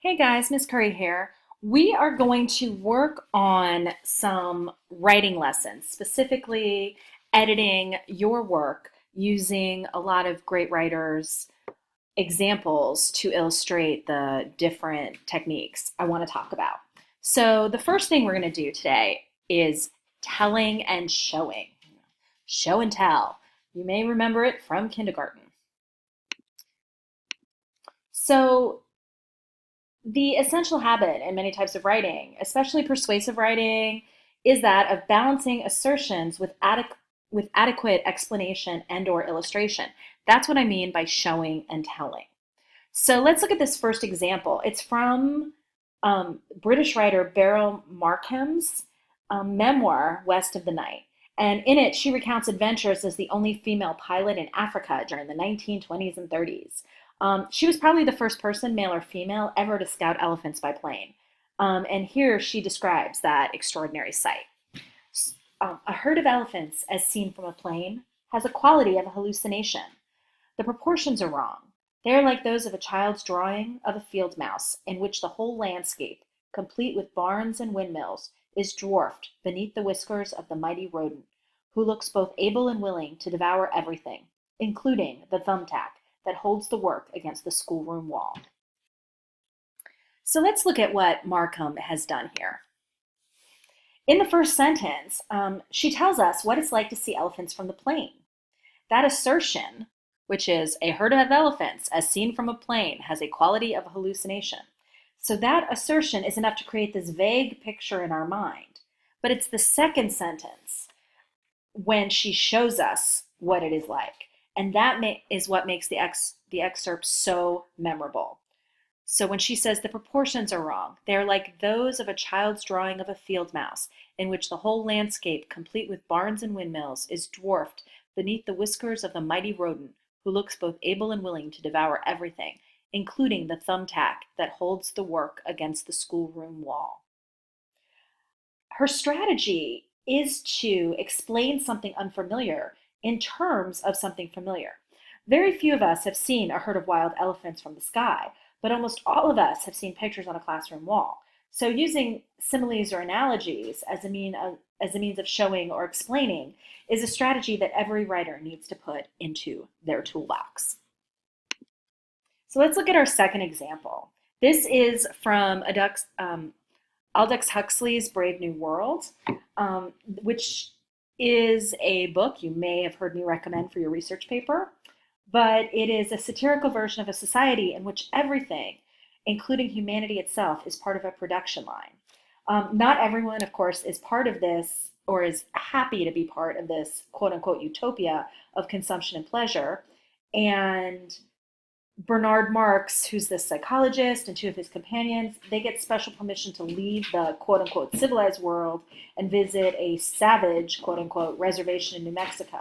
Hey guys, Miss Curry here. We are going to work on some writing lessons, specifically editing your work using a lot of great writers' examples to illustrate the different techniques I want to talk about. So, the first thing we're going to do today is telling and showing. Show and tell. You may remember it from kindergarten. So, the essential habit in many types of writing, especially persuasive writing, is that of balancing assertions with adequate explanation and or illustration. That's what I mean by showing and telling. So let's look at this first example. It's from British writer Beryl Markham's memoir, West of the Night. And in it, she recounts adventures as the only female pilot in Africa during the 1920s and 30s. She was probably the first person, male or female, ever to scout elephants by plane. And here she describes that extraordinary sight. A herd of elephants, as seen from a plane, has a quality of a hallucination. The proportions are wrong. They are like those of a child's drawing of a field mouse, in which the whole landscape, complete with barns and windmills, is dwarfed beneath the whiskers of the mighty rodent, who looks both able and willing to devour everything, including the thumbtack that holds the work against the schoolroom wall. So let's look at what Markham has done here. In the first sentence, she tells us what it's like to see elephants from the plane. That assertion, which is a herd of elephants as seen from a plane, has a quality of hallucination. So that assertion is enough to create this vague picture in our mind. But it's the second sentence when she shows us what it is like. And that is what makes the excerpt so memorable. So when she says the proportions are wrong, they're like those of a child's drawing of a field mouse, in which the whole landscape, complete with barns and windmills, is dwarfed beneath the whiskers of the mighty rodent, who looks both able and willing to devour everything, including the thumbtack that holds the work against the schoolroom wall. Her strategy is to explain something unfamiliar in terms of something familiar. Very few of us have seen a herd of wild elephants from the sky, but almost all of us have seen pictures on a classroom wall. So using similes or analogies as a means of showing or explaining is a strategy that every writer needs to put into their toolbox. So let's look at our second example. This is from Aldous Huxley's Brave New World, which is a book you may have heard me recommend for your research paper, but it is a satirical version of a society in which everything, including humanity itself, is part of a production line. Not everyone, of course, is part of this or is happy to be part of this quote unquote utopia of consumption and pleasure. And Bernard Marx, who's the psychologist, and two of his companions, they get special permission to leave the quote unquote civilized world and visit a savage quote unquote reservation in New Mexico.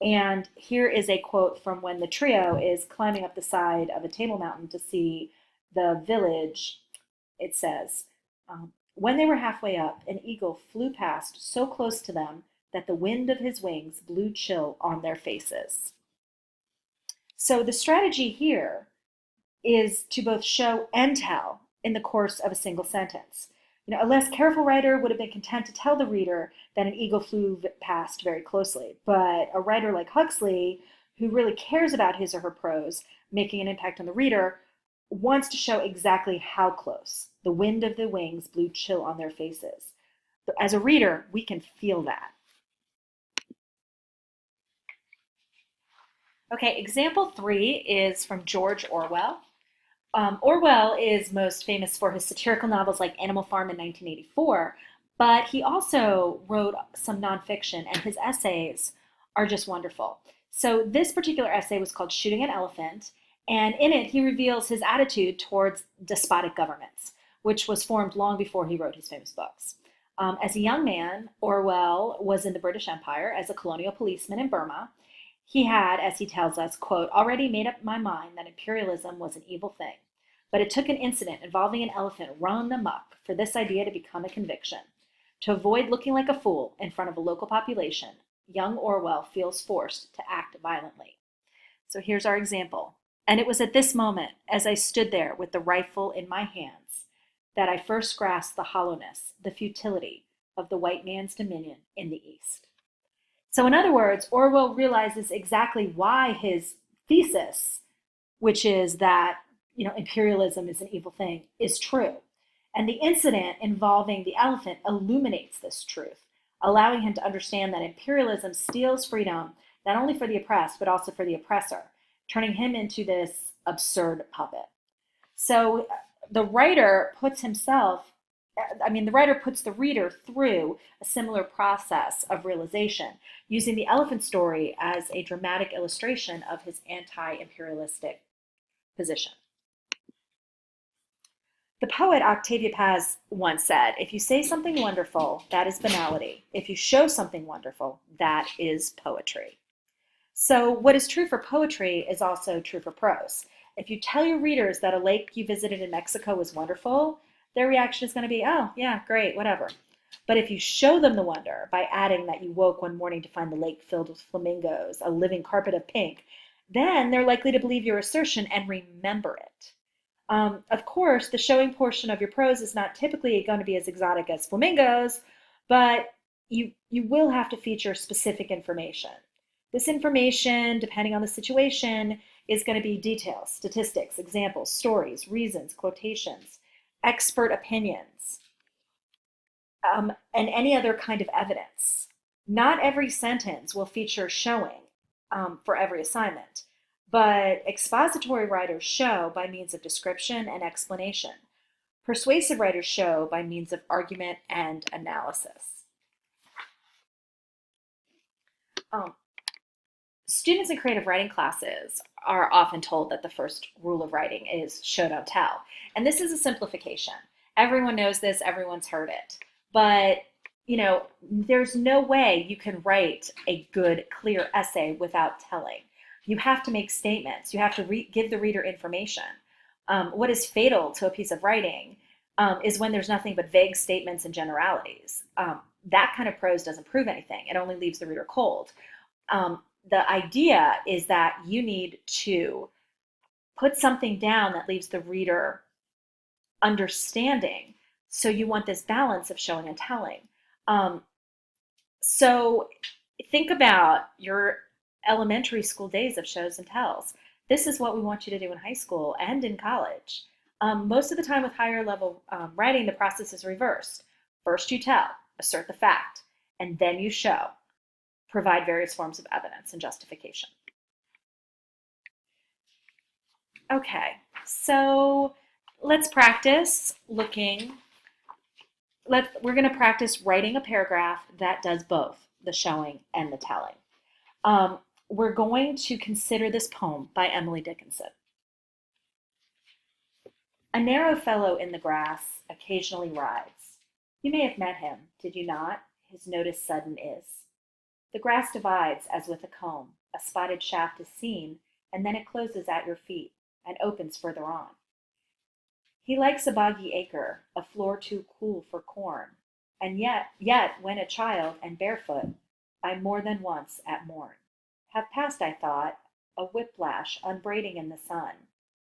And here is a quote from when the trio is climbing up the side of a table mountain to see the village. It says, when they were halfway up, an eagle flew past so close to them that the wind of his wings blew chill on their faces. So the strategy here is to both show and tell in the course of a single sentence. A less careful writer would have been content to tell the reader that an eagle flew past very closely. But a writer like Huxley, who really cares about his or her prose making an impact on the reader, wants to show exactly how close. The wind of the wings blew chill on their faces. As a reader, we can feel that. Okay, example 3 is from George Orwell. Orwell is most famous for his satirical novels like Animal Farm in 1984, but he also wrote some nonfiction, and his essays are just wonderful. So this particular essay was called Shooting an Elephant, and in it he reveals his attitude towards despotic governments, which was formed long before he wrote his famous books. As a young man, Orwell was in the British Empire as a colonial policeman in Burma. He had, as he tells us, quote, already made up my mind that imperialism was an evil thing. But it took an incident involving an elephant run amok for this idea to become a conviction. To avoid looking like a fool in front of a local population, young Orwell feels forced to act violently. So here's our example. And it was at this moment, as I stood there with the rifle in my hands, that I first grasped the hollowness, the futility of the white man's dominion in the East. So, in other words, Orwell realizes exactly why his thesis, which is that imperialism is an evil thing, is true. And the incident involving the elephant illuminates this truth, allowing him to understand that imperialism steals freedom not only for the oppressed, but also for the oppressor, turning him into this absurd puppet. So the writer puts himself, the writer puts the reader through a similar process of realization, using the elephant story as a dramatic illustration of his anti imperialistic position. The poet Octavio Paz once said, "If you say something wonderful, that is banality. If you show something wonderful, that is poetry." So, what is true for poetry is also true for prose. If you tell your readers that a lake you visited in Mexico was wonderful, their reaction is going to be, "Oh, yeah, great, whatever." But if you show them the wonder by adding that you woke one morning to find the lake filled with flamingos, a living carpet of pink, then they're likely to believe your assertion and remember it. Of course, the showing portion of your prose is not typically going to be as exotic as flamingos, but you will have to feature specific information. This information, depending on the situation, is going to be details, statistics, examples, stories, reasons, quotations, expert opinions, and any other kind of evidence. Not every sentence will feature showing for every assignment, but expository writers show by means of description and explanation. Persuasive writers show by means of argument and analysis. Students in creative writing classes are often told that the first rule of writing is show, don't tell. And this is a simplification. Everyone knows this, everyone's heard it. But, there's no way you can write a good, clear essay without telling. You have to make statements. You have to give the reader information. What is fatal to a piece of writing is when there's nothing but vague statements and generalities. That kind of prose doesn't prove anything. It only leaves the reader cold. The idea is that you need to put something down that leaves the reader understanding. So you want this balance of showing and telling. So think about your elementary school days of shows and tells. This is what we want you to do in high school and in college. Most of the time with higher level writing, the process is reversed. First you tell, assert the fact, and then you show. Provide various forms of evidence and justification. Okay, so let's practice looking. We're going to practice writing a paragraph that does both the showing and the telling. We're going to consider this poem by Emily Dickinson. A narrow fellow in the grass occasionally rides. You may have met him, did you not? His notice sudden is. The grass divides as with a comb. A spotted shaft is seen, and then it closes at your feet and opens further on. He likes a boggy acre, a floor too cool for corn, and yet when a child and barefoot, I more than once at morn have passed, I thought, a whiplash unbraiding in the sun,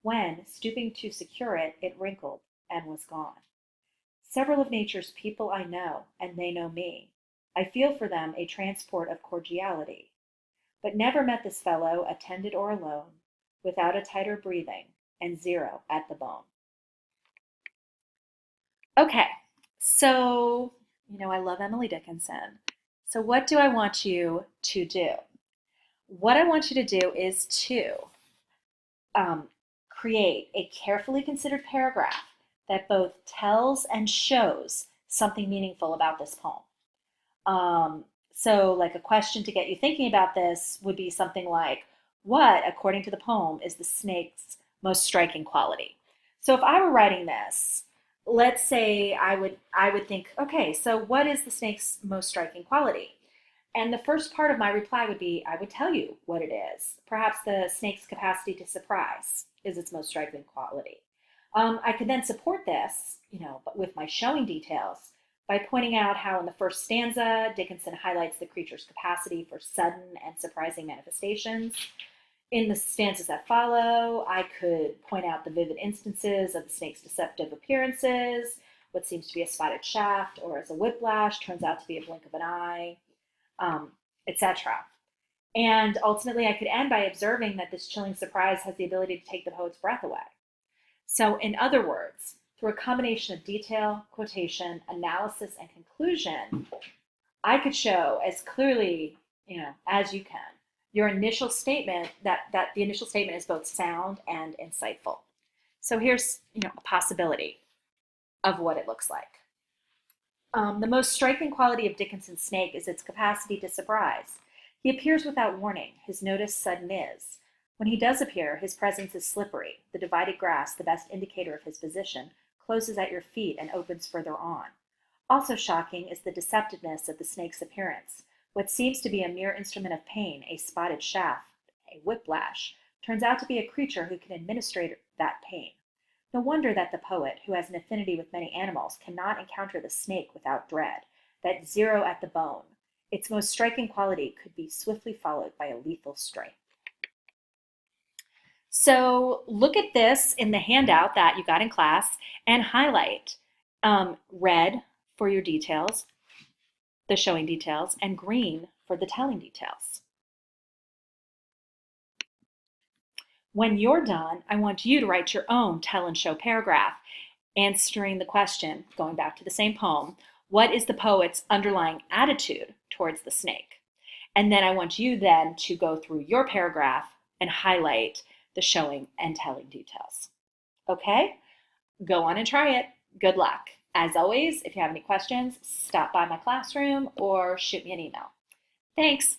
when, stooping to secure it, it wrinkled and was gone. Several of nature's people I know, and they know me. I feel for them a transport of cordiality, but never met this fellow, attended or alone, without a tighter breathing, and zero at the bone. Okay, so, I love Emily Dickinson. So what do I want you to do? What I want you to do is to create a carefully considered paragraph that both tells and shows something meaningful about this poem. So like a question to get you thinking about this would be something like, what, according to the poem, is the snake's most striking quality? So if I were writing this, let's say I would think, okay, so what is the snake's most striking quality? And the first part of my reply would be, I would tell you what it is. Perhaps the snake's capacity to surprise is its most striking quality. I could then support this, but with my showing details by pointing out how in the first stanza, Dickinson highlights the creature's capacity for sudden and surprising manifestations. In the stanzas that follow, I could point out the vivid instances of the snake's deceptive appearances, what seems to be a spotted shaft or as a whiplash turns out to be a blink of an eye, etc. And ultimately, I could end by observing that this chilling surprise has the ability to take the poet's breath away. So, in other words, through a combination of detail, quotation, analysis, and conclusion, I could show as clearly, as you can, your initial statement that the initial statement is both sound and insightful. So here's, a possibility of what it looks like. The most striking quality of Dickinson's snake is its capacity to surprise. He appears without warning. His notice sudden is. When he does appear, his presence is slippery. The divided grass, the best indicator of his position, closes at your feet and opens further on. Also shocking is the deceptiveness of the snake's appearance. What seems to be a mere instrument of pain, a spotted shaft, a whiplash, turns out to be a creature who can administrate that pain. No wonder that the poet, who has an affinity with many animals, cannot encounter the snake without dread, that zero at the bone. Its most striking quality could be swiftly followed by a lethal strike. So look at this in the handout that you got in class and highlight red for your details, the showing details, and green for the telling details. When you're done, I want you to write your own tell and show paragraph, answering the question, going back to the same poem, what is the poet's underlying attitude towards the snake? And then I want you then to go through your paragraph and highlight the showing and telling details. Okay? Go on and try it. Good luck. As always, if you have any questions, stop by my classroom or shoot me an email. Thanks.